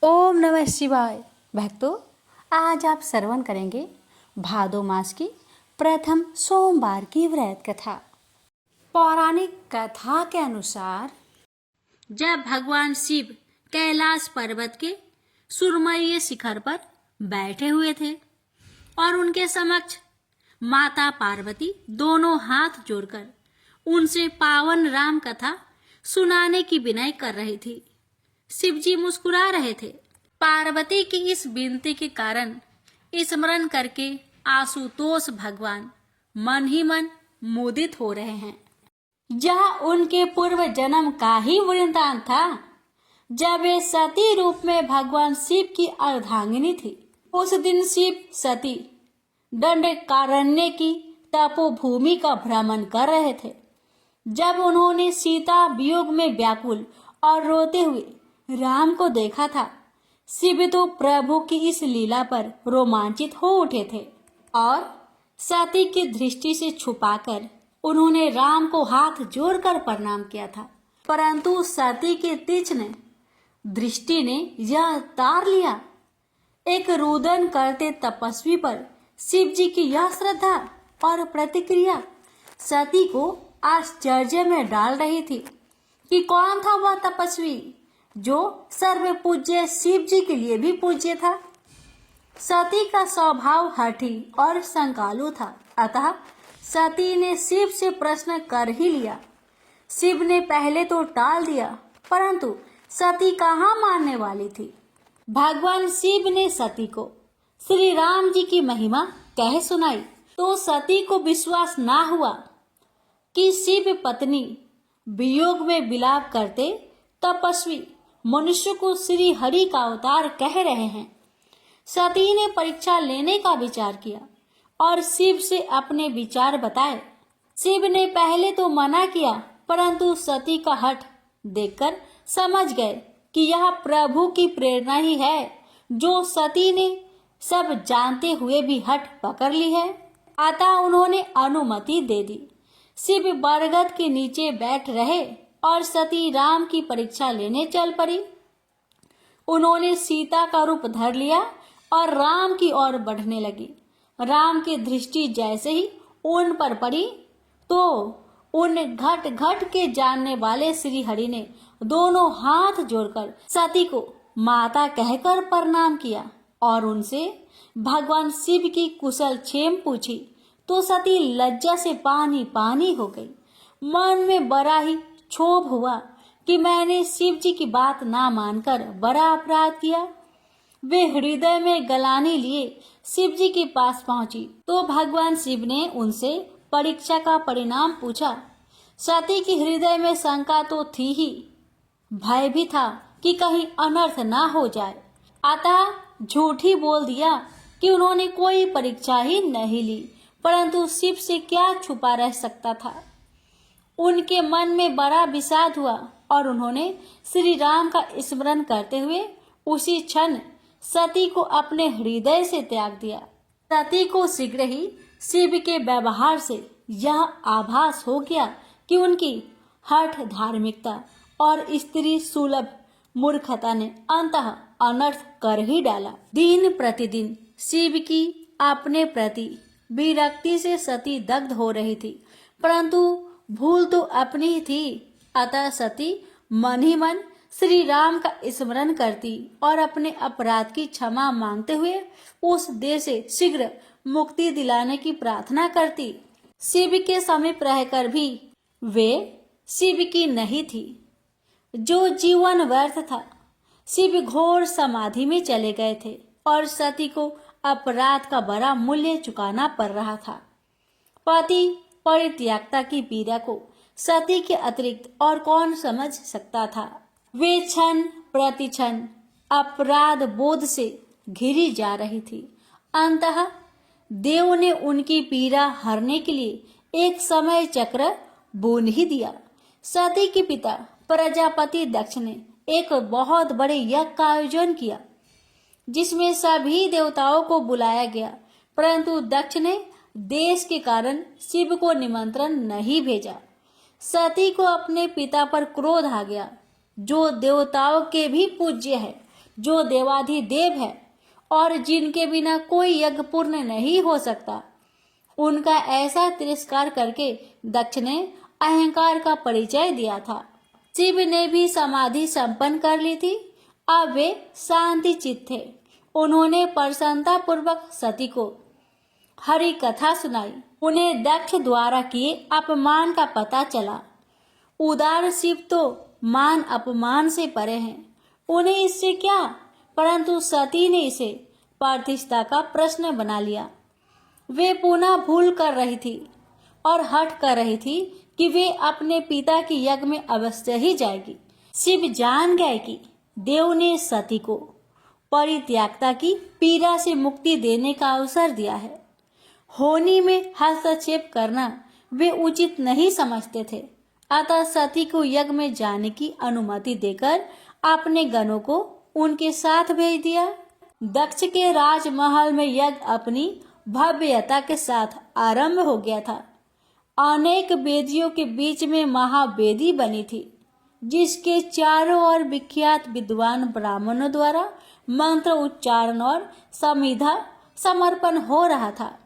ओम नमः शिवाय। भक्तों, आज आप श्रवण करेंगे भादो मास की प्रथम सोमवार की व्रत कथा। पौराणिक कथा के अनुसार जब भगवान शिव कैलाश पर्वत के सुरमयी शिखर पर बैठे हुए थे और उनके समक्ष माता पार्वती दोनों हाथ जोड़कर उनसे पावन राम कथा सुनाने की विनय कर रही थी, शिवजी मुस्कुरा रहे थे। पार्वती की इस विनती के कारण स्मरण करके आशुतोष भगवान मन ही मन मोदित हो रहे हैं। यह उनके पूर्व जन्म का ही वृंतांत था, जब वे सती रूप में भगवान शिव की अर्धांगिनी थी। उस दिन शिव सती दंडकारण्य की तपोभूमि का भ्रमण कर रहे थे। जब उन्होंने सीता वियोग में व्याकुल और रोते हुए राम को देखा था, शिव तो प्रभु की इस लीला पर रोमांचित हो उठे थे और सती की दृष्टि से छुपाकर उन्होंने राम को हाथ जोड़कर प्रणाम किया था। परंतु सती के तीक्ष्ण दृष्टि ने यह तार लिया। एक रुदन करते तपस्वी पर शिव जी की यह श्रद्धा और प्रतिक्रिया सती को आश्चर्य में डाल रही थी कि कौन था वह तपस्वी जो सर्व पूज्य शिव जी के लिए भी पूज्य था। सती का स्वभाव हठी और संकालु था, अतः सती ने शिव से प्रश्न कर ही लिया। शिव ने पहले तो टाल दिया, परंतु सती कहाँ मानने वाली थी। भगवान शिव ने सती को श्री राम जी की महिमा कह सुनाई तो सती को विश्वास ना हुआ कि शिव पत्नी वियोग में विलाप करते तपस्वी मनुष्य को श्री हरि का अवतार कह रहे हैं। सती ने परीक्षा लेने का विचार किया और शिव से अपने विचार बताए। शिव ने पहले तो मना किया, परंतु सती का हठ देखकर समझ गए कि यह प्रभु की प्रेरणा ही है, जो सती ने सब जानते हुए भी हठ पकड़ ली है। अतः उन्होंने अनुमति दे दी। शिव बरगद के नीचे बैठ रहे और सती राम की परीक्षा लेने चल पड़ी। उन्होंने सीता का रूप धर लिया और राम की ओर बढ़ने लगी। राम की दृष्टि जैसे ही उन पर पड़ी तो उन घट घट के जानने वाले श्री हरि ने दोनों हाथ जोड़कर सती को माता कहकर प्रणाम किया और उनसे भगवान शिव की कुशल क्षेम पूछी तो सती लज्जा से पानी पानी हो गई। मन में बड़ा ही क्षोभ हुआ कि मैंने शिव जी की बात ना मानकर बड़ा अपराध किया। वे हृदय में गलानी लिए शिव जी के पास पहुंची तो भगवान शिव ने उनसे परीक्षा का परिणाम पूछा। सती की हृदय में शंका तो थी ही, भय भी था कि कहीं अनर्थ ना हो जाए। अतः झूठ ही बोल दिया कि उन्होंने कोई परीक्षा ही नहीं ली, परंतु शिव से क्या छुपा रह सकता था। उनके मन में बड़ा विषाद हुआ और उन्होंने श्री राम का स्मरण करते हुए उसी क्षण सती को अपने हृदय से त्याग दिया। सती को शीघ्र ही शिव के व्यवहार से यह आभास हो गया कि उनकी हठ धार्मिकता और स्त्री सुलभ मूर्खता ने अंततः अनर्थ कर ही डाला। दिन प्रतिदिन शिव की अपने प्रति विरक्ति से सती दग्ध हो रही थी, परंतु भूल तो अपनी ही थी। अतः सती मन ही मन श्री राम का स्मरण करती और अपने अपराध की क्षमा मांगते हुए उस देह से शीघ्र मुक्ति दिलाने की प्रार्थना करती। शिव के समीप रहकर भी वे शिव की नहीं थी, जो जीवन व्यर्थ था। शिव घोर समाधि में चले गए थे और सती को अपराध का बड़ा मूल्य चुकाना पड़ रहा था। पति परित्यागता की पीड़ा को सती के अतिरिक्त और कौन समझ सकता था। वे क्षण प्रति क्षण अपराध बोध से घिरी जा रही थी। अंततः देव ने उनकी पीड़ा हरने के लिए एक समय चक्र बुन ही दिया। सती के पिता प्रजापति दक्ष ने एक बहुत बड़े यज्ञ का आयोजन किया, जिसमें सभी देवताओं को बुलाया गया, परंतु दक्ष ने देश के कारण शिव को निमंत्रण नहीं भेजा। सती को अपने पिता पर क्रोध आ गया, जो देवताओं के भी पूज्य है, जो देवाधिदेव है और जिनके बिना कोई यज्ञ पूर्ण नहीं हो सकता, उनका ऐसा तिरस्कार करके दक्ष ने अहंकार का परिचय दिया था। शिव ने भी समाधि संपन्न कर ली थी। अब वे शांति चित्त थे। उन्होंने प्रसन्नता पूर्वक सती को हरि कथा सुनाई। उन्हें दक्ष द्वारा किए अपमान का पता चला। उदार शिव तो मान अपमान से परे हैं, उन्हें इससे क्या, परंतु सती ने इसे प्रतिष्ठा का प्रश्न बना लिया। वे पुनः भूल कर रही थी और हठ कर रही थी कि वे अपने पिता के यज्ञ में अवश्य ही जाएगी। शिव जान गए कि देव ने सती को परित्यागता की पीड़ा से मुक्ति देने का अवसर दिया है। होनी में हस्तक्षेप करना वे उचित नहीं समझते थे। अतः सती को यज्ञ में जाने की अनुमति देकर अपने गणों को उनके साथ भेज दिया। दक्ष के राजमहल में यज्ञ अपनी भव्यता के साथ आरंभ हो गया था। अनेक वेदियों के बीच में महावेदी बनी थी, जिसके चारों ओर विख्यात विद्वान ब्राह्मणों द्वारा मंत्र उच्चारण और समिधा समर्पण हो रहा था।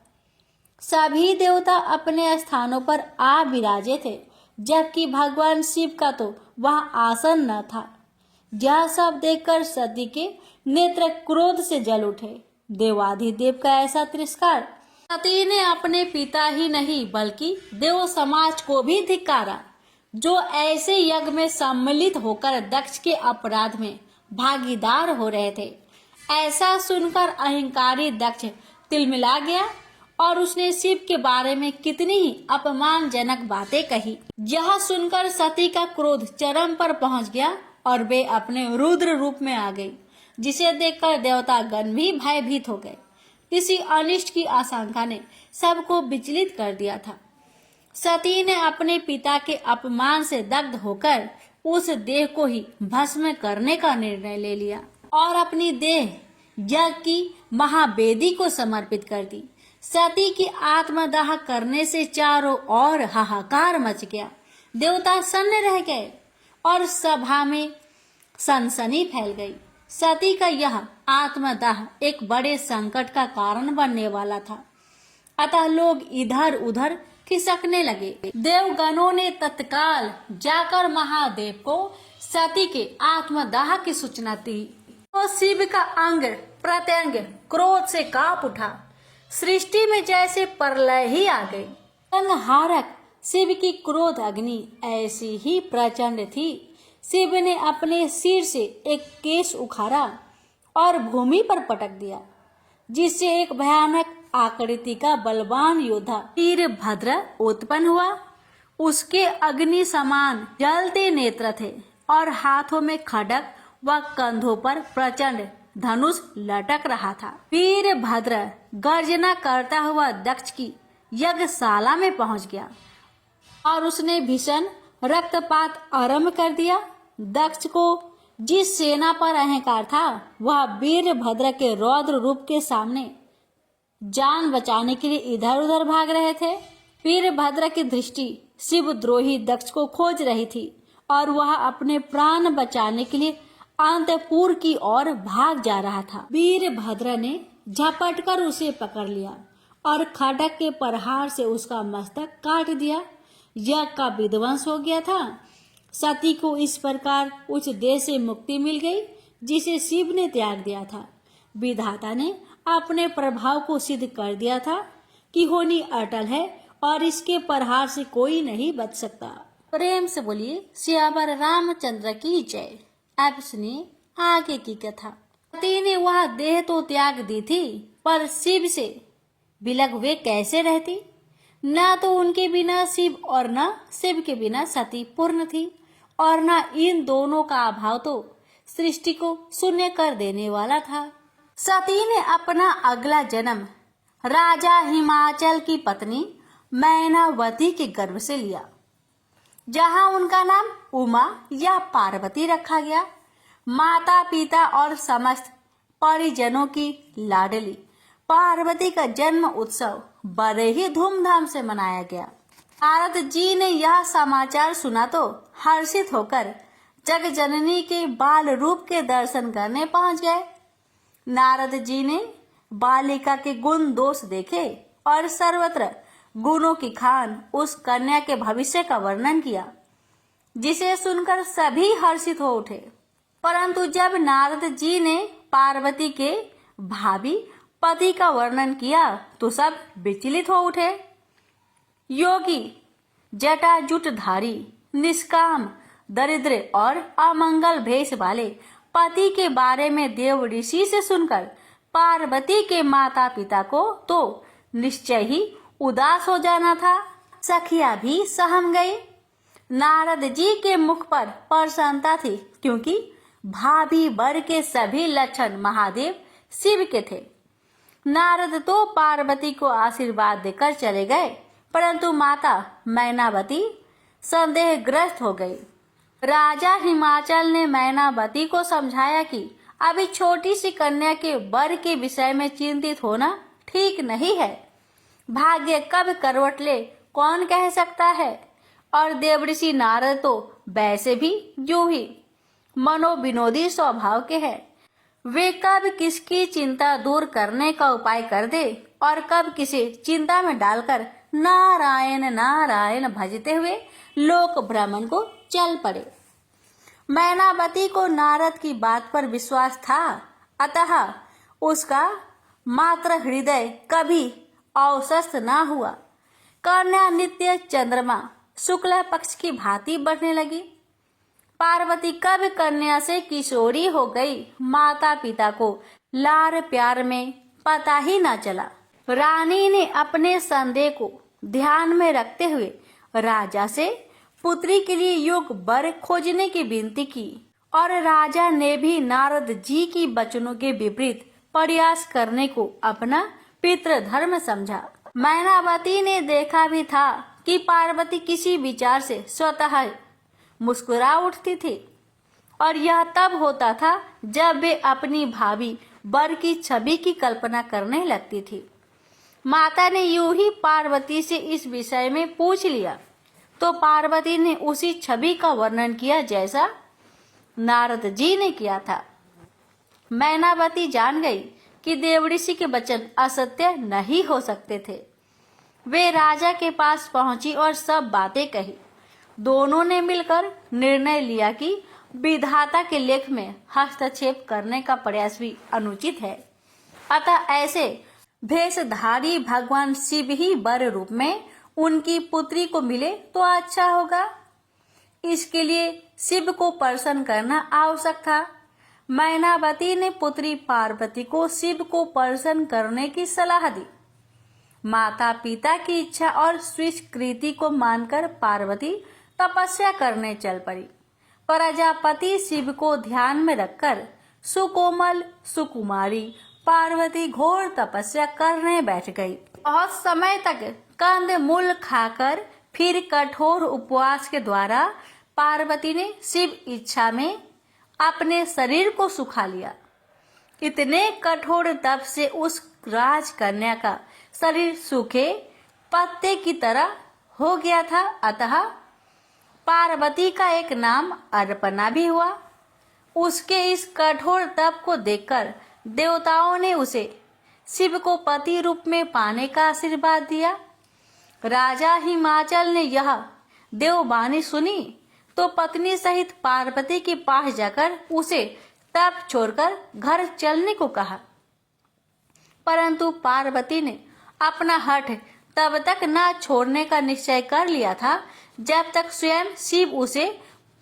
सभी देवता अपने स्थानों पर आ विराजे थे, जबकि भगवान शिव का तो वहां आसन न था। यह सब देखकर सती के नेत्र क्रोध से जल उठे। देवाधिदेव का ऐसा तिरस्कार! सती ने अपने पिता ही नहीं बल्कि देव समाज को भी धिक्कारा, जो ऐसे यज्ञ में सम्मिलित होकर दक्ष के अपराध में भागीदार हो रहे थे। ऐसा सुनकर अहंकारी दक्ष तिलमिला गया और उसने शिव के बारे में कितनी ही अपमानजनक बातें कही। यह सुनकर सती का क्रोध चरम पर पहुंच गया और वे अपने रुद्र रूप में आ गई, जिसे देखकर देवतागण भी भयभीत हो गए। किसी अनिष्ट की आशंका ने सबको विचलित कर दिया था। सती ने अपने पिता के अपमान से दग्ध होकर उस देह को ही भस्म करने का निर्णय ले लिया और अपनी देह यज्ञ की महावेदी को समर्पित कर दी। सती की आत्मदाह करने से चारों ओर हाहाकार मच गया। देवता सन्न रह गए और सभा में सनसनी फैल गई। सती का यह आत्मदाह एक बड़े संकट का कारण बनने वाला था। अतः लोग इधर उधर खिसकने लगे। देवगणों ने तत्काल जाकर महादेव को सती के आत्मदाह की सूचना दी। तो शिव का अंग प्रत्यंग क्रोध से कांप उठा। सृष्टि में जैसे प्रलय ही आ गई। संहारक शिव की क्रोध अग्नि ऐसी ही प्रचंड थी। शिव ने अपने सिर से एक केश उखाड़ा और भूमि पर पटक दिया, जिससे एक भयानक आकृति का बलवान योद्धा वीरभद्र उत्पन्न हुआ। उसके अग्नि समान जलते नेत्र थे और हाथों में खड्ग व कंधों पर प्रचंड धनुष लटक रहा था। वीरभद्र गर्जना करता हुआ दक्ष की यज्ञशाला में पहुंच गया और उसने भीषण रक्तपात आरंभ कर दिया। दक्ष को जिस सेना पर अहंकार था, वह वीरभद्र के रौद्र रूप के सामने जान बचाने के लिए इधर उधर भाग रहे थे। वीरभद्र की दृष्टि शिवद्रोही दक्ष को खोज रही थी और वह अपने प्राण बचाने के लिए अंतपुर की ओर भाग जा रहा था। वीरभद्र ने झपट कर उसे पकड़ लिया और खड्ग के प्रहार से उसका मस्तक काट दिया। यज्ञ का विध्वंस हो गया था। सती को इस प्रकार उस देह से मुक्ति मिल गई जिसे शिव ने त्याग दिया था। विधाता ने अपने प्रभाव को सिद्ध कर दिया था कि होनी अटल है और इसके प्रहार से कोई नहीं बच सकता। प्रेम से बोलिए सियावर रामचंद्र की जय। अब सुनिए आगे की कथा। सती ने वह देह तो त्याग दी थी, पर शिव से बिलग वे कैसे रहती? न तो उनके बिना शिव और न शिव के बिना सती पूर्ण थी, और न इन दोनों का अभाव तो सृष्टि को शून्य कर देने वाला था। सती ने अपना अगला जन्म राजा हिमाचल की पत्नी मैनावती के गर्भ से लिया, जहां उनका नाम उमा या पार्वती रखा गया। माता पिता और समस्त परिजनों की लाडली पार्वती का जन्म उत्सव बड़े ही धूमधाम से मनाया गया। नारद जी ने यह समाचार सुना तो हर्षित होकर जग जननी के बाल रूप के दर्शन करने पहुंच गए। नारद जी ने बालिका के गुण दोष देखे और सर्वत्र गुणों की खान उस कन्या के भविष्य का वर्णन किया, जिसे सुनकर सभी हर्षित हो उठे। परंतु जब नारद जी ने पार्वती के भावी पति का वर्णन किया तो सब विचलित हो उठे। योगी, जटाजुटधारी, निष्काम, दरिद्र और अमंगल भेष वाले पति के बारे में देव ऋषि से सुनकर पार्वती के माता पिता को तो निश्चय ही उदास हो जाना था। सखिया भी सहम गई। नारद जी के मुख पर प्रसन्नता थी, क्योंकि भाभी वर के सभी लक्षण महादेव शिव के थे। नारद तो पार्वती को आशीर्वाद देकर चले गए, परंतु माता मैनावती संदेहग्रस्त हो गई। राजा हिमाचल ने मैनावती को समझाया कि अभी छोटी सी कन्या के वर के विषय में चिंतित होना ठीक नहीं है। भाग्य कब करवट ले कौन कह सकता है। और देवऋषि नारद तो वैसे भी यूं ही मनोविनोदी स्वभाव के हैं। वे कब किसकी चिंता दूर करने का उपाय कर दे और कब किसे चिंता में डालकर नारायण नारायण भजते हुए लोक भ्रमण को चल पड़े। मैनावती को नारद की बात पर विश्वास था, अतः उसका मात्र हृदय कभी अस्वस्थ न हुआ। कन्या नित्य चंद्रमा शुक्ल पक्ष की भांति बढ़ने लगी। पार्वती कब कन्या से किशोरी हो गई, माता पिता को लार प्यार में पता ही न चला। रानी ने अपने संदेह को ध्यान में रखते हुए राजा से पुत्री के लिए योग्य वर खोजने की विनती की, और राजा ने भी नारद जी की वचनों के विपरीत प्रयास करने को अपना पितृधर्म समझा। मैनावती ने देखा भी था कि पार्वती किसी विचार से स्वतः मुस्कुरा उठती थी, और यह तब होता था जब वे अपनी भाभी वर की छवि की कल्पना करने लगती थी। माता ने यूं ही पार्वती से इस विषय में पूछ लिया तो पार्वती ने उसी छवि का वर्णन किया जैसा नारद जी ने किया था। मैनावती जान गई कि देवऋषि के वचन असत्य नहीं हो सकते थे। वे राजा के पास पहुंची और सब बातें कही। दोनों ने मिलकर निर्णय लिया कि विधाता के लेख में हस्तक्षेप करने का प्रयास भी अनुचित है, अतः ऐसे भेषधारी भगवान शिव ही वर रूप में उनकी पुत्री को मिले तो अच्छा होगा। इसके लिए शिव को प्रसन्न करना आवश्यक था। मैनावती ने पुत्री पार्वती को शिव को प्रसन्न करने की सलाह दी। माता पिता की इच्छा और स्वीकृति को मानकर पार्वती तपस्या करने चल पड़ी। प्रजापति शिव को ध्यान में रखकर सुकोमल सुकुमारी पार्वती घोर तपस्या करने बैठ गई। बहुत समय तक कंद मूल खाकर फिर कठोर उपवास के द्वारा पार्वती ने शिव इच्छा में अपने शरीर को सुखा लिया। इतने कठोर तप से उस राजकन्या का शरीर सूखे पत्ते की तरह हो गया था, अतः पार्वती का एक नाम अर्पणा भी हुआ। उसके इस कठोर तप को देखकर देवताओं ने उसे शिव को पति रूप में पाने का आशीर्वाद दिया। राजा हिमाचल ने यह देववाणी सुनी तो पत्नी सहित पार्वती के पास जाकर उसे तप छोड़कर घर चलने को कहा, परंतु पार्वती ने अपना हठ तब तक न छोड़ने का निश्चय कर लिया था जब तक स्वयं शिव उसे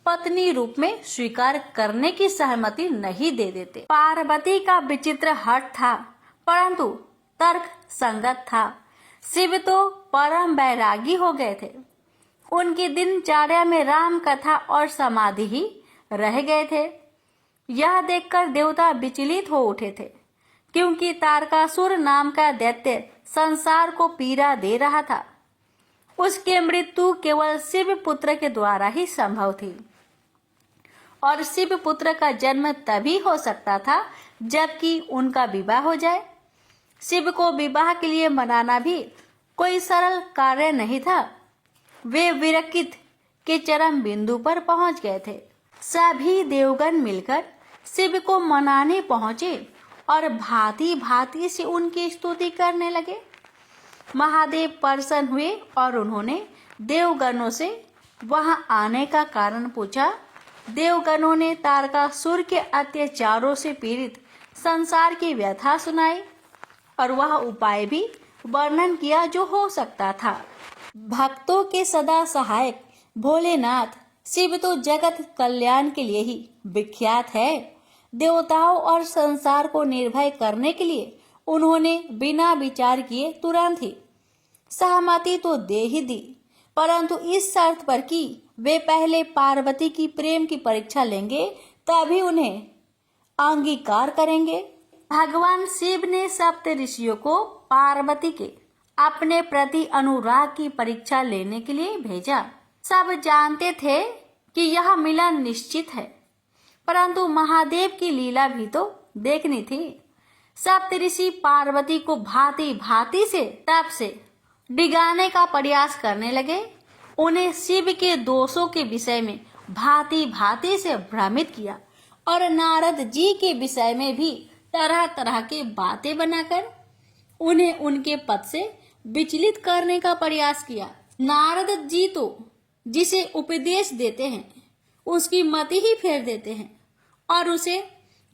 पत्नी रूप में स्वीकार करने की सहमति नहीं दे देते। पार्वती का विचित्र हठ था, परंतु तर्क संगत था। शिव तो परम बैरागी हो गए थे। उनकी दिनचर्या में राम कथा और समाधि ही रह गए थे। यह देखकर देवता विचलित हो उठे थे, क्योंकि तारकासुर नाम का दैत्य संसार को पीड़ा दे रहा था। उसकी मृत्यु केवल शिव पुत्र के द्वारा ही संभव थी, और शिव पुत्र का जन्म तभी हो सकता था जबकि उनका विवाह हो जाए। शिव को विवाह के लिए मनाना भी कोई सरल कार्य नहीं था। वे विरकित के चरम बिंदु पर पहुंच गए थे। सभी देवगण मिलकर शिव को मनाने पहुंचे और भांति भांति से उनकी स्तुति करने लगे। महादेव प्रसन्न हुए और उन्होंने देवगणों से वहां आने का कारण पूछा। देवगणों ने तारकासुर के अत्याचारों से पीड़ित संसार की व्यथा सुनाई और वह उपाय भी वर्णन किया जो हो सकता था। भक्तों के सदा सहायक भोलेनाथ शिव तो जगत कल्याण के लिए ही विख्यात है। देवताओं और संसार को निर्भय करने के लिए उन्होंने बिना विचार किए तुरंत ही सहमति तो दे ही दी, परंतु इस शर्त पर कि वे पहले पार्वती की प्रेम की परीक्षा लेंगे, तभी उन्हें अंगीकार करेंगे। भगवान शिव ने सप्त ऋषियों को पार्वती के अपने प्रति अनुराग की परीक्षा लेने के लिए भेजा। सब जानते थे कि यह मिलन निश्चित है, परंतु महादेव की लीला भी तो देखनी थी। सप्त ऋषि पार्वती को भांति भांति से तप से डिगाने का प्रयास करने लगे। उन्हें शिव के दोषों के विषय में भांति भांति से भ्रमित किया और नारद जी के विषय में भी तरह तरह के बातें बनाकर उन्हें उनके पद से विचलित करने का प्रयास किया। नारद जी तो जिसे उपदेश देते हैं उसकी मति ही फेर देते हैं और उसे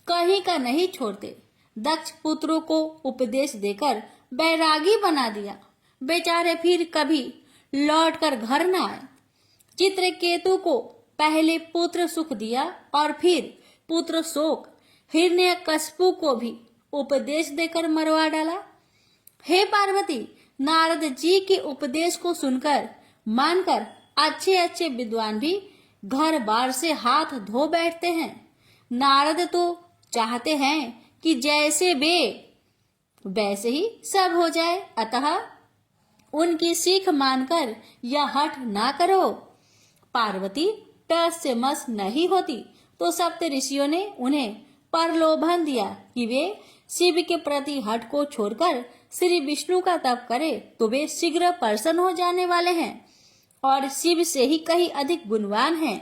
कहीं का नहीं छोड़ते। दक्ष पुत्रों को उपदेश देकर बैरागी बना दिया। बेचारे फिर कभी लौटकर घर न आए। चित्रकेतु को पहले पुत्र सुख दिया और फिर पुत्र शोक। हिरण्यकशिपु को भी उपदेश देकर मरवा डाला। हे पार्वती, नारद जी के उपदेश को सुनकर मानकर अच्छे अच्छे विद्वान भी घर बार से हाथ धो बैठते हैं। नारद तो चाहते हैं कि जैसे वे वैसे ही सब हो जाए, अतः उनकी सीख मानकर यह हठ ना करो। पार्वती टस से मस नहीं होती तो सप्त ऋषियों ने उन्हें प्रलोभन दिया कि वे शिव के प्रति हठ को छोड़कर श्री विष्णु का तप करे तो वे शीघ्र प्रसन्न हो जाने वाले हैं और शिव से ही कहीं अधिक गुणवान हैं।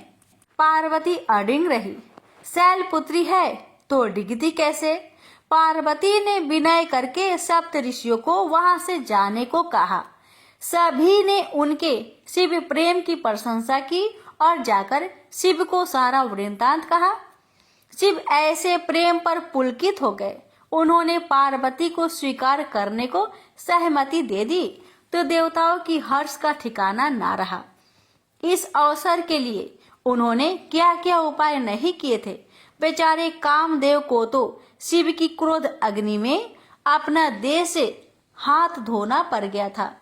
पार्वती अडिंग रही। शैलपुत्री है तो डिगती कैसे? पार्वती ने विनय करके सप्त ऋषियों को वहां से जाने को कहा। सभी ने उनके शिव प्रेम की प्रशंसा की और जाकर शिव को सारा वृत्तांत कहा। शिव ऐसे प्रेम पर पुलकित हो गए। उन्होंने पार्वती को स्वीकार करने को सहमति दे दी तो देवताओं की हर्ष का ठिकाना ना रहा। इस अवसर के लिए उन्होंने क्या क्या उपाय नहीं किए थे। बेचारे कामदेव को तो शिव की क्रोध अग्नि में अपना देह से हाथ धोना पड़ गया था।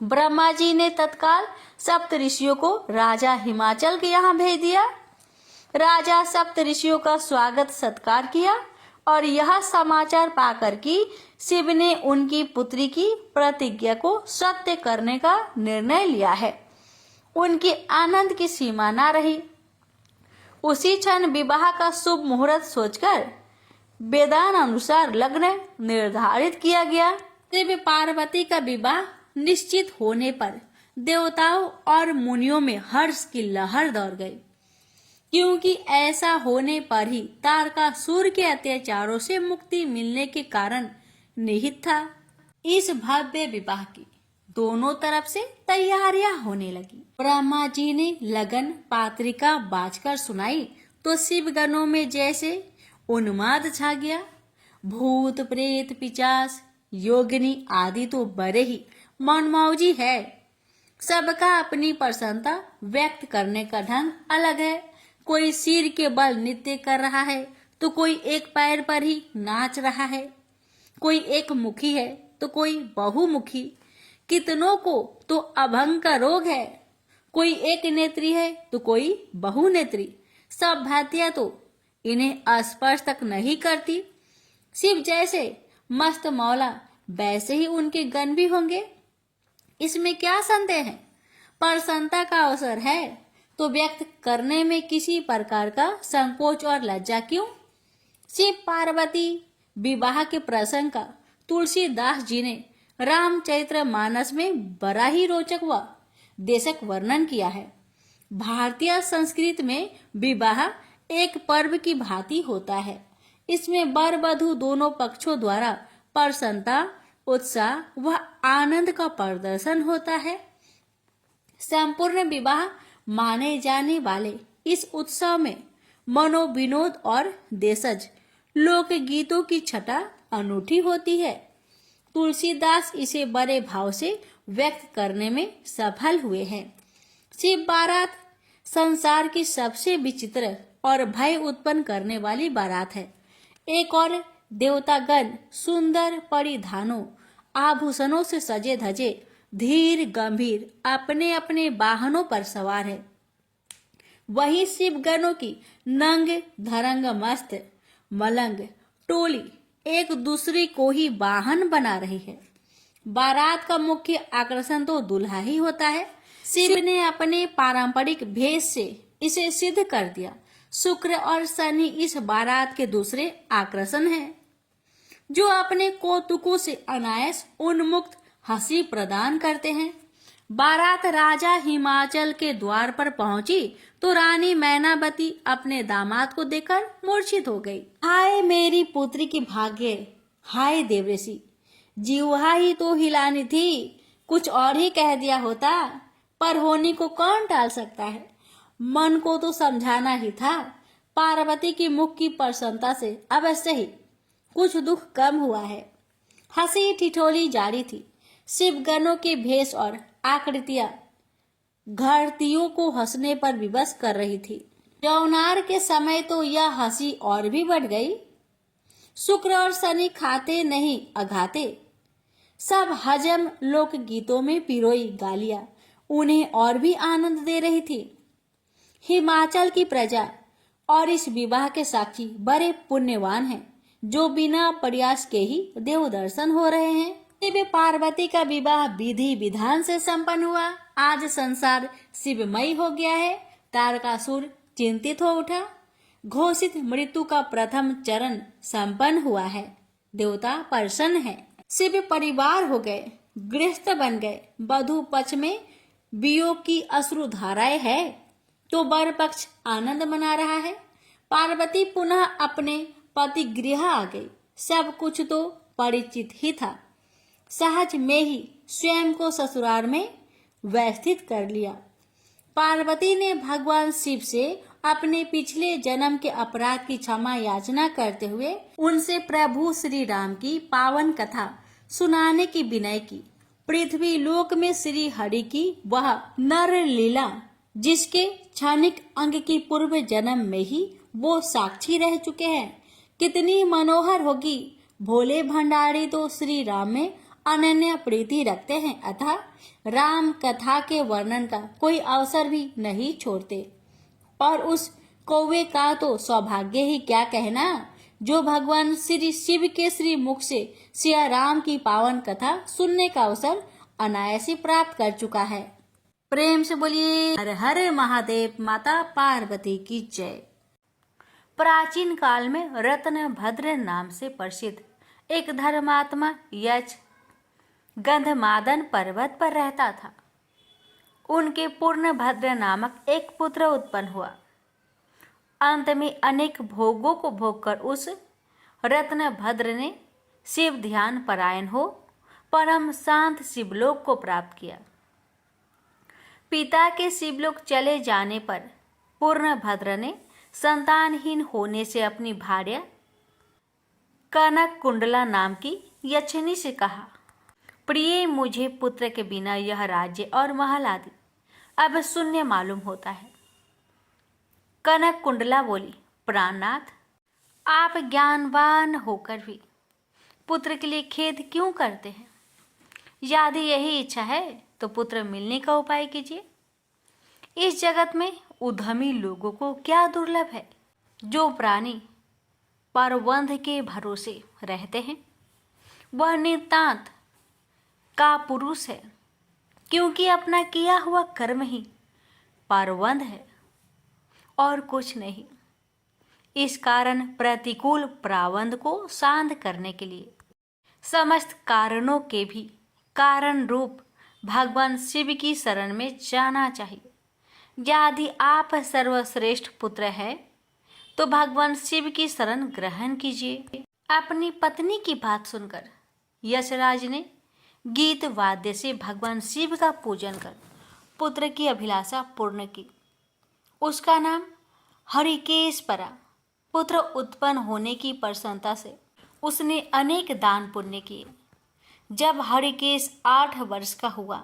ब्रह्मा जी ने तत्काल सप्त ऋषियों को राजा हिमाचल के यहाँ भेज दिया। राजा सप्त ऋषियों का स्वागत सत्कार किया और यह समाचार पाकर कि शिव ने उनकी पुत्री की प्रतिज्ञा को सत्य करने का निर्णय लिया है, उनके आनंद की सीमा न रही। उसी क्षण विवाह का शुभ मुहूर्त सोचकर वेदान अनुसार लग्न निर्धारित किया गया। शिव पार्वती का विवाह निश्चित होने पर देवताओं और मुनियों में हर्ष की लहर दौड़ गई, क्योंकि ऐसा होने पर ही तारकासुर के अत्याचारों से मुक्ति मिलने के कारण निहित था। इस भव्य विवाह की दोनों तरफ से तैयारियां होने लगी। ब्रह्मा जी ने लगन पात्रिका बाजकर सुनाई तो शिवगणों में जैसे उन्माद छा गया। भूत प्रेत पिशाच योगिनी आदि तो बड़े ही मनमौजी है। सबका अपनी प्रसन्नता व्यक्त करने का ढंग अलग है। कोई सिर के बल नृत्य कर रहा है तो कोई एक पैर पर ही नाच रहा है। कोई एक मुखी है तो कोई बहुमुखी। कितनों को तो अभंग का रोग है। कोई एक नेत्री है तो कोई बहुनेत्री। सब भांतियां तो इन्हें स्पर्श तक नहीं करती। शिव जैसे मस्त मौला वैसे ही उनके गण भी होंगे, इसमें क्या संदेह है। प्रसन्नता का अवसर है तो व्यक्त करने में किसी प्रकार का संकोच और लज्जा क्यों। शिव पार्वती विवाह के प्रसंग का तुलसीदास जी ने रामचरितमानस में बड़ा ही रोचक व देशक वर्णन किया है। भारतीय संस्कृति में विवाह एक पर्व की भांति होता है। इसमें वर वधू दोनों पक्षों द्वारा प्रसन्नता, उत्साह व आनंद का प्रदर्शन होता है। संपूर्ण विवाह माने जाने वाले इस उत्सव में मनोविनोद और देशज लोकगीतों की छटा अनूठी होती है। तुलसीदास इसे बड़े भाव से व्यक्त करने में सफल हुए हैं। शिव बारात संसार की सबसे विचित्र और भय उत्पन्न करने वाली बारात है। एक और देवतागण सुंदर परिधानों आभूषणों से सजे धजे धीर गंभीर अपने अपने वाहनों पर सवार है। वही शिवगणों की नंग धरंग मस्त मलंग टोली एक दूसरे को ही वाहन बना रही है। बारात का मुख्य आकर्षण तो दूल्हा ही होता है। शिव ने अपने पारंपरिक भेष से इसे सिद्ध कर दिया। शुक्र और शनि इस बारात के दूसरे आकर्षण हैं, जो अपने कौतुकों से अनायास उन्मुक्त हंसी प्रदान करते हैं। बारात राजा हिमाचल के द्वार पर पहुंची तो रानी मैनावती अपने दामाद को देखकर मूर्छित हो गई। हाय मेरी पुत्री की भाग्य, हाय देवऋषि, जीवा ही तो हिलानी थी, कुछ और ही कह दिया होता, पर होनी को कौन टाल सकता है। मन को तो समझाना ही था। पार्वती की मुख की प्रसन्नता से अवश्य ही कुछ दुख कम हुआ है। हंसी ठिठोली जारी थी। शिवगणों के भेष और आकृतियां घरतियों को हंसने पर विवश कर रही थी। जौनार के समय तो यह हंसी और भी बढ़ गई। शुक्र और शनि खाते नहीं अघाते, सब हजम लोकगीतों में पिरोई गालियां उन्हें और भी आनंद दे रही थी। हिमाचल की प्रजा और इस विवाह के साक्षी बड़े पुण्यवान हैं, जो बिना प्रयास के ही देव दर्शन हो रहे हैं। शिव पार्वती का विवाह विधि विधान से संपन्न हुआ। आज संसार शिवमय हो गया है। तारकासुर चिंतित हो उठा। घोषित मृत्यु का प्रथम चरण संपन्न हुआ है। देवता प्रसन्न है। शिव परिवार हो गए, गृहस्थ बन गए। वधू पक्ष में वियोग की अश्रु धाराएं है तो वर पक्ष आनंद मना रहा है। पार्वती पुनः अपने पति गृह आ गई। सब कुछ तो परिचित ही था। सहज में ही स्वयं को ससुराल में व्यवस्थित कर लिया। पार्वती ने भगवान शिव से अपने पिछले जन्म के अपराध की क्षमा याचना करते हुए उनसे प्रभु श्री राम की पावन कथा सुनाने की विनय की। पृथ्वी लोक में श्री हरि की वह नर लीला, जिसके क्षणिक अंग की पूर्व जन्म में ही वो साक्षी रह चुके हैं, कितनी मनोहर होगी। भोले भंडारी तो श्री राम में अनन्य प्रीति रखते हैं, अतः राम कथा के वर्णन का कोई अवसर भी नहीं छोड़ते। और उस कौवे का तो सौभाग्य ही क्या कहना, जो भगवान श्री शिव के श्री मुख से सिया राम की पावन कथा सुनने का अवसर अनायास ही प्राप्त कर चुका है। प्रेम से बोलिए हर हर महादेव। माता पार्वती की जय। प्राचीन काल में रत्नभद्र नाम से प्रसिद्ध एक धर्मात्मा यक्ष गंधमादन पर्वत पर रहता था। उनके पूर्णभद्र नामक एक पुत्र उत्पन्न हुआ। अंत में अनेक भोगों को भोगकर उस रत्नभद्र ने शिव ध्यान परायण हो परम शांत शिवलोक को प्राप्त किया। पिता के शिवलोक चले जाने पर पूर्णभद्र ने संतानहीन होने से अपनी भार्या कनक कुंडला नाम की यक्षिणी से कहा, प्रिय, मुझे पुत्र के बिना यह राज्य और महल आदि अब शून्य मालूम होता है। कनक कुंडला बोली, प्राणनाथ, आप ज्ञानवान होकर भी पुत्र के लिए खेद क्यों करते हैं? यदि यही इच्छा है तो पुत्र मिलने का उपाय कीजिए। इस जगत में उद्यमी लोगों को क्या दुर्लभ है। जो प्राणी परवंध के भरोसे रहते हैं वह नितांत का पुरुष है, क्योंकि अपना किया हुआ कर्म ही परवंध है और कुछ नहीं। इस कारण प्रतिकूल प्रावंध को शांत करने के लिए समस्त कारणों के भी कारण रूप भगवान शिव की शरण में जाना चाहिए। यदि आप सर्वश्रेष्ठ पुत्र है तो भगवान शिव की शरण ग्रहण कीजिए। अपनी पत्नी की बात सुनकर यशराज ने गीत वाद्य से भगवान शिव का पूजन कर पुत्र की अभिलाषा पूर्ण की। उसका नाम हरिकेश पड़ा। पुत्र उत्पन्न होने की प्रसन्नता से उसने अनेक दान पुण्य किए। जब हरिकेश 8 वर्ष का हुआ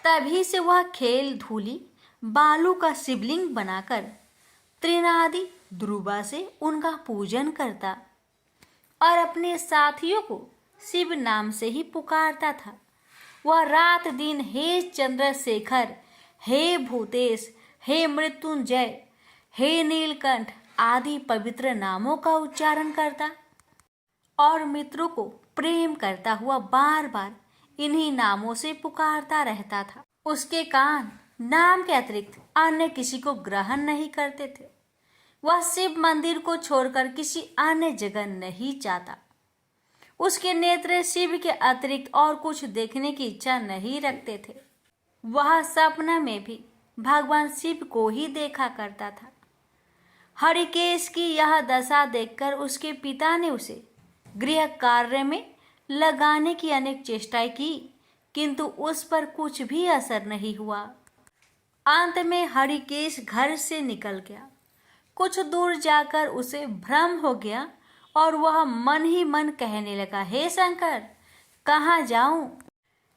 तभी से वह खेल धूली बालू का शिवलिंग बनाकर त्रिनादि ध्रुवा से उनका पूजन करता और अपने साथियों को शिव नाम से ही पुकारता था। वह रात दिन हे चंद्रशेखर, हे भूतेश, हे मृत्युंजय, हे नीलकंठ आदि पवित्र नामों का उच्चारण करता और मित्रों को प्रेम करता हुआ बार बार इन्हीं नामों से पुकारता रहता था। उसके कान नाम के अतिरिक्त अन्य किसी को ग्रहण नहीं करते थे। वह शिव मंदिर को छोड़कर किसी अन्य जगह नहीं जाता। उसके नेत्र शिव के अतिरिक्त और कुछ देखने की इच्छा नहीं रखते थे। वह सपना में भी भगवान शिव को ही देखा करता था। हरिकेश की यह दशा देखकर उसके पिता ने उसे गृह कार्य में लगाने की अनेक चेष्टाएं की, किंतु उस पर कुछ भी असर नहीं हुआ। अंत में हरिकेश घर से निकल गया। कुछ दूर जाकर उसे भ्रम हो गया और वह मन ही मन कहने लगा, हे शंकर, कहाँ जाऊं?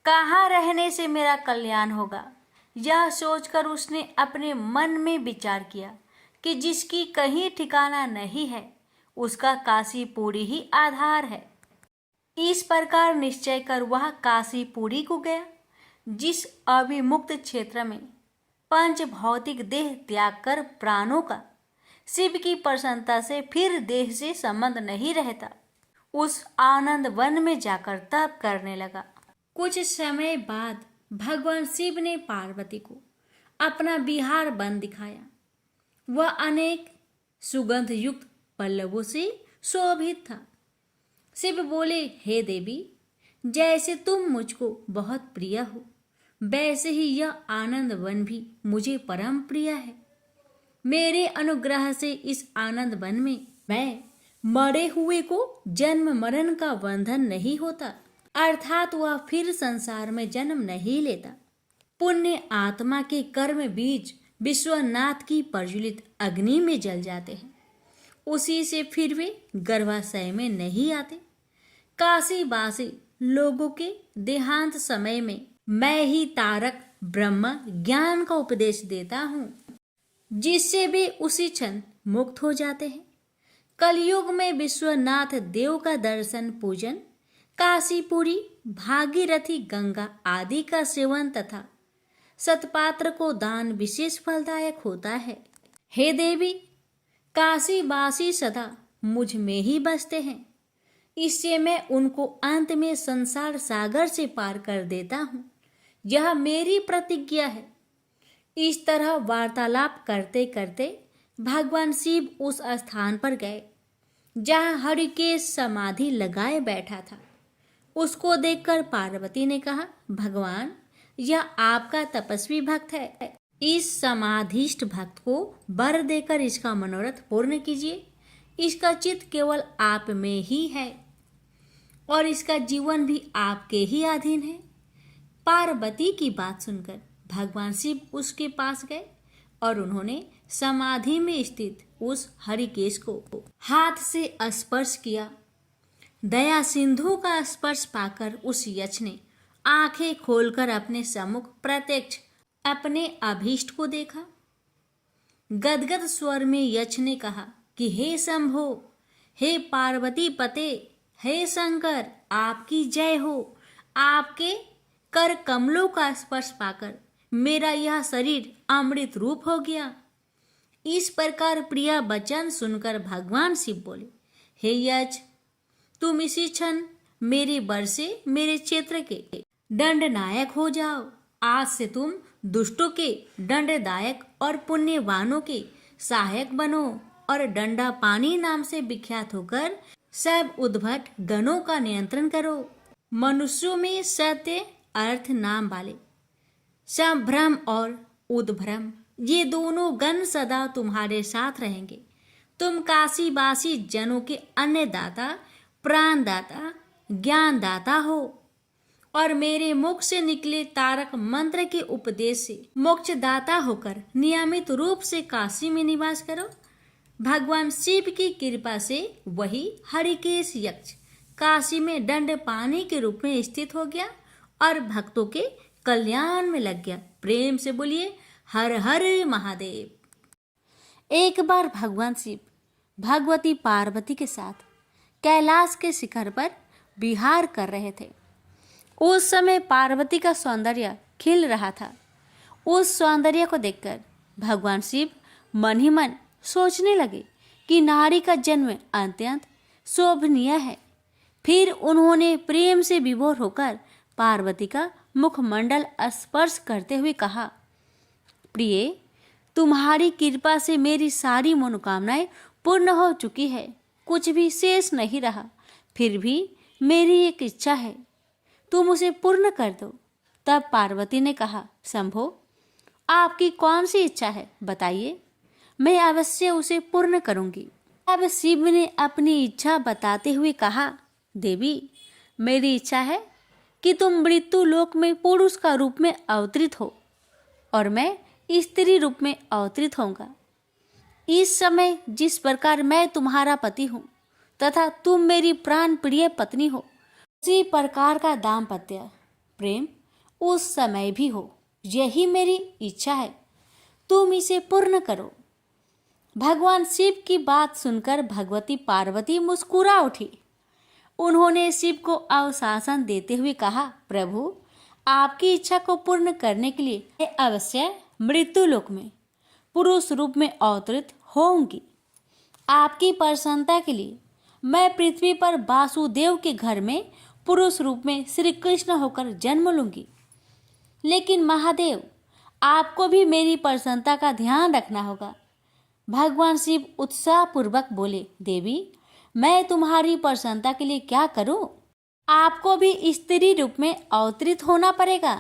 कहाँ रहने से मेरा कल्याण होगा? यह सोचकर उसने अपने मन में विचार किया कि जिसकी कहीं ठिकाना नहीं है उसका काशीपुरी ही आधार है। इस प्रकार निश्चय कर वह काशीपुरी को गया, जिस अविमुक्त क्षेत्र में पंच भौतिक देह त्याग कर प्राणों का शिव की प्रसन्नता से फिर देह से संबंध नहीं रहता, उस आनंद वन में जाकर तप करने लगा। कुछ समय बाद भगवान शिव ने पार्वती को अपना विहार वन दिखाया। वह अनेक सुगंध युक्त पल्लवों से शोभित था। शिव बोले, हे देवी, जैसे तुम मुझको बहुत प्रिय हो वैसे ही यह आनंद वन भी मुझे परम प्रिय है। मेरे अनुग्रह से इस आनंद वन में मैं मरे हुए को जन्म मरण का बंधन नहीं होता, अर्थात वह फिर संसार में जन्म नहीं लेता। पुण्य आत्मा के कर्म बीज विश्वनाथ की प्रज्वलित अग्नि में जल जाते हैं, उसी से फिर वे गर्भाशय में नहीं आते। काशीवासी लोगों के देहांत समय में मैं ही तारक ब्रह्म ज्ञान का उपदेश देता हूँ, जिससे वे उसी क्षण मुक्त हो जाते हैं। कलयुग में विश्वनाथ देव का दर्शन पूजन, काशीपुरी, भागीरथी गंगा आदि का सेवन तथा सतपात्र को दान विशेष फलदायक होता है। हे देवी, काशीवासी सदा मुझ में ही बसते हैं, इससे मैं उनको अंत में संसार सागर से पार कर देता हूँ। यह मेरी प्रतिज्ञा है। इस तरह वार्तालाप करते करते भगवान शिव उस स्थान पर गए जहाँ हरिकेश समाधि लगाए बैठा था। उसको देखकर पार्वती ने कहा, भगवान, यह आपका तपस्वी भक्त है। इस समाधिष्ठ भक्त को वर देकर इसका मनोरथ पूर्ण कीजिए। इसका चित्त केवल आप में ही है और इसका जीवन भी आपके ही अधीन है। पार्वती की बात सुनकर भगवान शिव उसके पास गए और उन्होंने समाधि में स्थित उस हरिकेश को हाथ से स्पर्श किया। दया सिंधु का स्पर्श पाकर उस यक्ष ने आंखें खोलकर अपने सम्मुख प्रत्यक्ष अपने अभीष्ट को देखा। गदगद स्वर में यक्ष ने कहा कि हे शंभो, हे पार्वती पते, हे शंकर, आपकी जय हो। आपके कर कमलों का स्पर्श पाकर मेरा यह शरीर अमृत रूप हो गया। इस प्रकार प्रिय वचन सुनकर भगवान शिव बोले, हे यक्ष, तुम इसी क्षण मेरे वर से मेरे क्षेत्र के दंडनायक हो जाओ। आज से तुम दुष्टों के दंडदायक और पुण्यवानों के सहायक बनो और दंडा पानी नाम से विख्यात होकर सब उद्भट गणों का नियंत्रण करो। मनुष्यों में सत्य अर्थ नाम वाले संभ्रम और उद्भ्रम ये दोनों गण सदा तुम्हारे साथ रहेंगे। तुम काशीवासी जनों के अन्नदाता, प्राणदाता, ज्ञानदाता हो और मेरे मुख से निकले तारक मंत्र के उपदेश से मोक्षदाता होकर नियमित रूप से काशी में निवास करो। भगवान शिव की कृपा से वही हरिकेश यक्ष काशी में दंड पानी के रूप में स्थित हो गया और भक्तों के कल्याण में लग गया। प्रेम से बोलिए हर हर महादेव। एक बार भगवान शिव भगवती पार्वती के साथ कैलाश के शिखर पर विहार कर रहे थे। उस समय पार्वती का सौंदर्य खिल रहा था। उस सौंदर्य को देखकर भगवान शिव मन ही मन सोचने लगे कि नारी का जन्म अत्यंत शोभनीय है। फिर उन्होंने प्रेम से विभोर होकर पार्वती का मुखमंडल स्पर्श करते हुए कहा, प्रिय, तुम्हारी कृपा से मेरी सारी मनोकामनाएं पूर्ण हो चुकी है, कुछ भी शेष नहीं रहा। फिर भी मेरी एक इच्छा है, तुम उसे पूर्ण कर दो। तब पार्वती ने कहा, शंभो, आपकी कौन सी इच्छा है, बताइए, मैं अवश्य उसे पूर्ण करूंगी। अब शिव ने अपनी इच्छा बताते हुए कहा, देवी, मेरी इच्छा है कि तुम मृत्यु लोक में पुरुष का रूप में अवतरित हो और मैं स्त्री रूप में अवतरित होऊंगा। इस समय जिस प्रकार मैं तुम्हारा पति हूँ तथा तुम मेरी प्राण प्रिय पत्नी हो, उसी प्रकार का दाम्पत्य प्रेम उस समय भी हो। यही मेरी इच्छा है, तुम इसे पूर्ण करो। भगवान शिव की बात सुनकर भगवती पार्वती मुस्कुरा उठी। उन्होंने शिव को आश्वासन देते हुए कहा, प्रभु, आपकी इच्छा को पूर्ण करने के लिए मैं अवश्य मृत्यु लोक में पुरुष रूप में अवतरित होंगी। आपकी प्रसन्नता के लिए मैं पृथ्वी पर वासुदेव के घर में पुरुष रूप में श्री कृष्ण होकर जन्म लूंगी। लेकिन महादेव, आपको भी मेरी प्रसन्नता का ध्यान रखना होगा। भगवान शिव उत्साहपूर्वक बोले, देवी, मैं तुम्हारी प्रसन्नता के लिए क्या करूं? आपको भी स्त्री रूप में अवतरित होना पड़ेगा।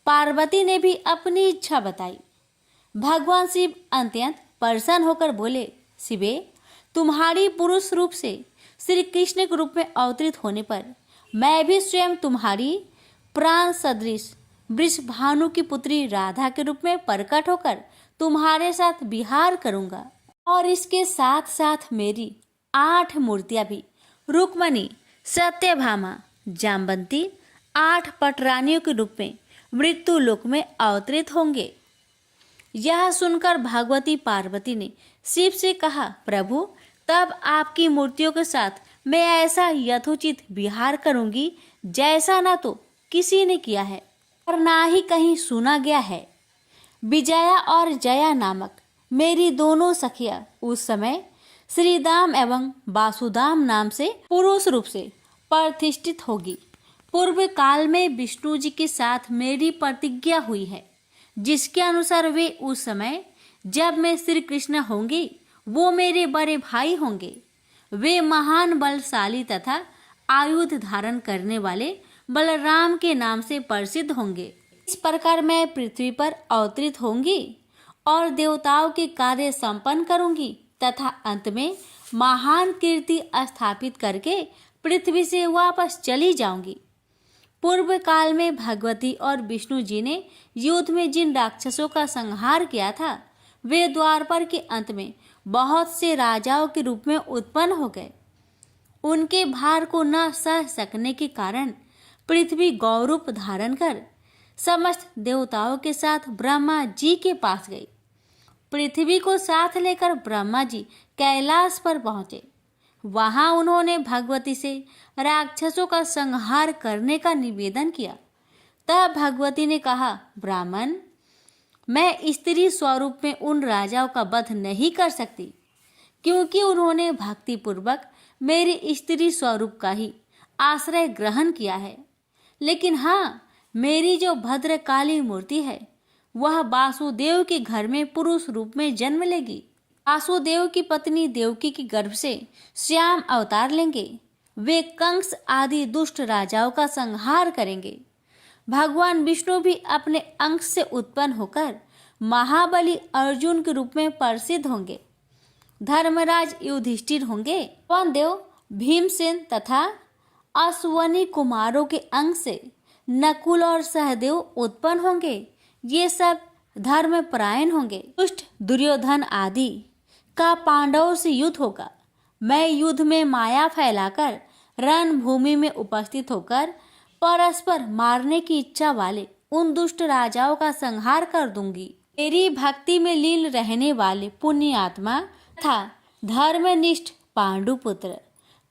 पार्वती ने भी अपनी इच्छा बताई। भगवान शिव अत्यंत प्रसन्न होकर बोले, शिवे, तुम्हारी पुरुष रूप से श्री कृष्ण के रूप में अवतरित होने पर मैं भी स्वयं तुम्हारी प्राण सदृश वृषभानु की पुत्री राधा के रूप में प्रकट होकर तुम्हारे साथ विहार करूंगा। और इसके साथ साथ मेरी 8 मूर्तियां भी रुक्मणी, सत्यभामा, जाम्बंती 8 पटरानियों के रूप में मृत्यु लोक में अवतरित होंगे। यह सुनकर भगवती पार्वती ने शिव से कहा, प्रभु, तब आपकी मूर्तियों के साथ मैं ऐसा यथोचित विहार करूंगी जैसा ना तो किसी ने किया है और ना ही कहीं सुना गया है। विजया और जया नामक मेरी दोनों सखियां उस समय श्रीदाम एवं वासुदाम नाम से पुरुष रूप से प्रतिष्ठित होगी। पूर्व काल में विष्णु जी के साथ मेरी प्रतिज्ञा हुई है, जिसके अनुसार वे उस समय जब मैं श्री कृष्ण होंगी, वो मेरे बड़े भाई होंगे। वे महान बलशाली तथा आयुध धारण करने वाले बलराम के नाम से प्रसिद्ध होंगे। इस प्रकार मैं पृथ्वी पर अवतरित होंगी और देवताओं के कार्य संपन्न करूंगी तथा अंत में महान कीर्ति स्थापित करके पृथ्वी से वापस चली जाऊंगी। पूर्व काल में भगवती और विष्णु जी ने युद्ध में जिन राक्षसों का संहार किया था, वे द्वापर के अंत में बहुत से राजाओं के रूप में उत्पन्न हो गए। उनके भार को न सह सकने के कारण पृथ्वी गौरूप धारण कर समस्त देवताओं के साथ ब्रह्मा जी के पास गई। पृथ्वी को साथ लेकर ब्रह्मा जी कैलाश पर पहुंचे। वहां उन्होंने भगवती से राक्षसों का संहार करने का निवेदन किया। तब भगवती ने कहा, ब्राह्मण, मैं स्त्री स्वरूप में उन राजाओं का वध नहीं कर सकती, क्योंकि उन्होंने भक्ति पूर्वक मेरे स्त्री स्वरूप का ही आश्रय ग्रहण किया है। लेकिन हाँ, मेरी जो भद्रकाली मूर्ति है, वह वासुदेव के घर में पुरुष रूप में जन्म लेगी। वासुदेव की पत्नी देवकी के गर्भ से श्याम अवतार लेंगे। वे कंस आदि दुष्ट राजाओं का संहार करेंगे। भगवान विष्णु भी अपने अंश से उत्पन्न होकर महाबली अर्जुन के रूप में प्रसिद्ध होंगे। धर्मराज युधिष्ठिर होंगे। पवन देव भीमसेन तथा अश्वनी कुमारों के अंग से नकुल और सहदेव उत्पन्न होंगे। ये सब धर्मपरायण होंगे। दुष्ट दुर्योधन आदि का पांडवों से युद्ध होगा। मैं युद्ध में माया फैलाकर रणभूमि में उपस्थित होकर परस्पर मारने की इच्छा वाले उन दुष्ट राजाओं का संहार कर दूंगी। मेरी भक्ति में लीन रहने वाले पुण्यात्मा तथा धर्मनिष्ठ पांडुपुत्र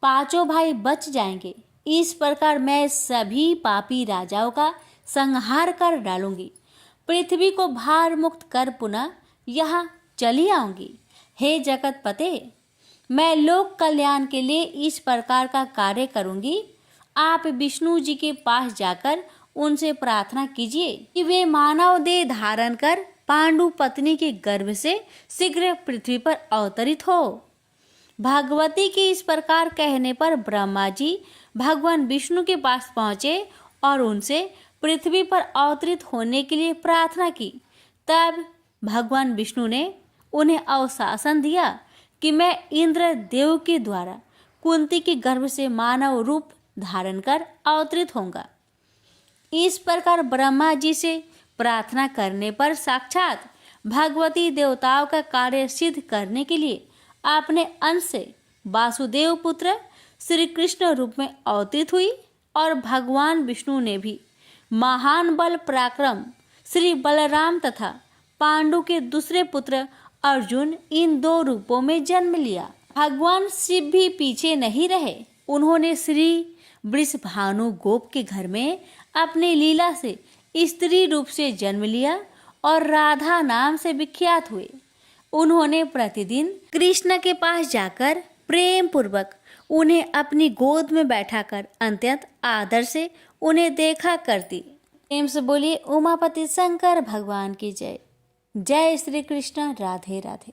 पांचों भाई बच जाएंगे। इस प्रकार मैं सभी पापी राजाओं का संहार कर डालूंगी। पृथ्वी को भार मुक्त कर पुनः यहाँ चली आऊंगी। हे जगतपते, मैं लोक कल्याण के लिए इस प्रकार का कार्य करूंगी। आप विष्णु जी के पास जाकर उनसे प्रार्थना कीजिए कि वे मानव देह धारण कर पांडु पत्नी के गर्भ से शीघ्र पृथ्वी पर अवतरित हो। भगवती के इस प्रकार कहने पर ब्रह्मा जी भगवान विष्णु के पास पहुंचे और उनसे पृथ्वी पर अवतरित होने के लिए प्रार्थना की। तब भगवान विष्णु ने उन्हें आश्वासन दिया कि मैं इंद्र देव के द्वारा कुंती के गर्भ से मानव रूप धारण कर अवतरित होऊंगा। इस प्रकार ब्रह्मा जी से प्रार्थना करने पर साक्षात भगवती देवताओं का कार्य सिद्ध करने के लिए अपने अंश से वासुदेव पुत्र श्री कृष्ण रूप में अवतरित हुई और भगवान विष्णु ने भी महान बल पराक्रम श्री बलराम तथा पांडु के दूसरे पुत्र अर्जुन इन दो रूपों में जन्म लिया। भगवान शिव भी पीछे नहीं रहे। उन्होंने श्री वृषभानु गोप के घर में अपने लीला से स्त्री रूप से जन्म लिया और राधा नाम से विख्यात हुए। उन्होंने प्रतिदिन कृष्ण के पास जाकर प्रेम पूर्वक उन्हें अपनी गोद में बैठाकर अत्यंत आदर से उन्हें देखा करती। प्रेम से बोलिए उमापति शंकर भगवान की जय। जय श्री कृष्ण। राधे राधे।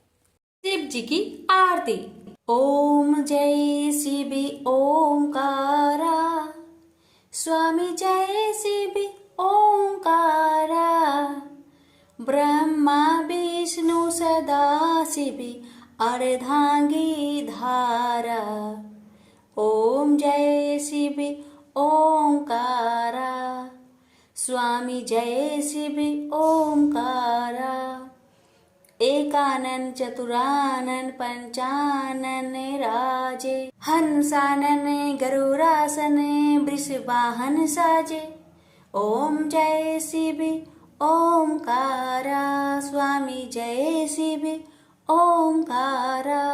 शिव जी की आरती। ओम जय शिव ओंकारा, स्वामी जय शिव ओंकारा, ब्रह्मा विष्णु सदा शिव अर्धांगी धारा। ओम जय शिव ओंकारा, स्वामी जय शिव ओंकारा, एकानन चतुरानन पंचानन राजे, हंसानन गरुरासन वृषवाहन साजे। ओम जय शिव ओंकारा, स्वामी जय शिव ओंकारा,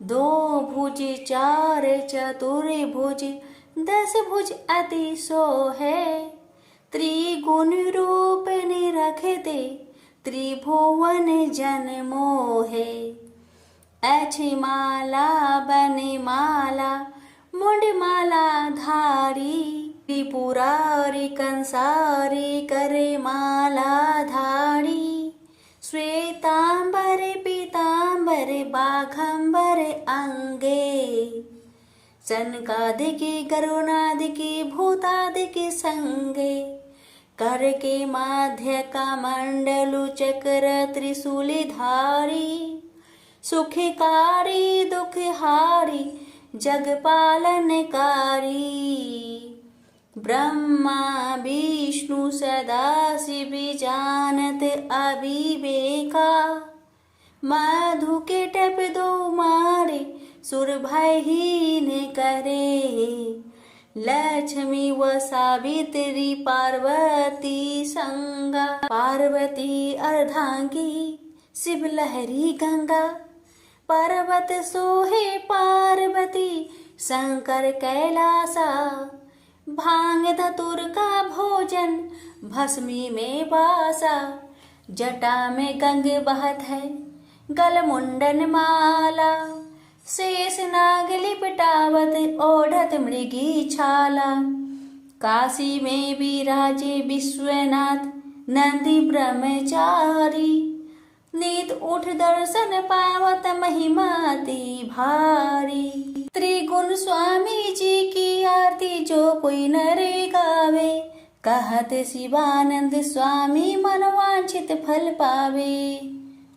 दो भुज चार चतुर्भुज दस भुज अति सोहे, त्रिगुण रूप निरखते त्रिभुवन जन मोहे। अच्छी माला बने माला मुंड माला धारी, त्रिपुरारी कंसारी करे माला धारी। श्वेतांबर पीतांबर बाघंबर अंगे, सनकादिकी गरुणादिकी भूतादिकी संगे। कर के माध्य का मंडलु चक्र त्रिशूली धारी, सुखकारी दुखहारी जगपालनकारी। ब्रह्मा विष्णु सदा शिव जानत अविवेका, मधु के टप दो मारे सुर भयहीन करे। लक्ष्मी व सावित्री पार्वती संगा, पार्वती अर्धांगी शिव लहरी गंगा। पर्वत सोहे पार्वती शंकर कैलासा, भांग धतुर का भोजन भस्मी में बासा। जटा में गंग बहत है गल मुंडन माला, शेष नाग लिपटावत ओढ़त मृगी छाला। काशी में विराजे विश्वनाथ नंदी ब्रह्मचारी, नीत उठ दर्शन पावत महिमाति भारी। त्रिगुण स्वामी जी की आरती जो कोई नरे गावे, कहत शिवानंद स्वामी मनवांछित फल पावे।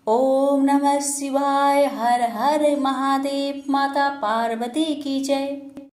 ओम नमः शिवाय। हर हर महादेव। माता पार्वती की जय।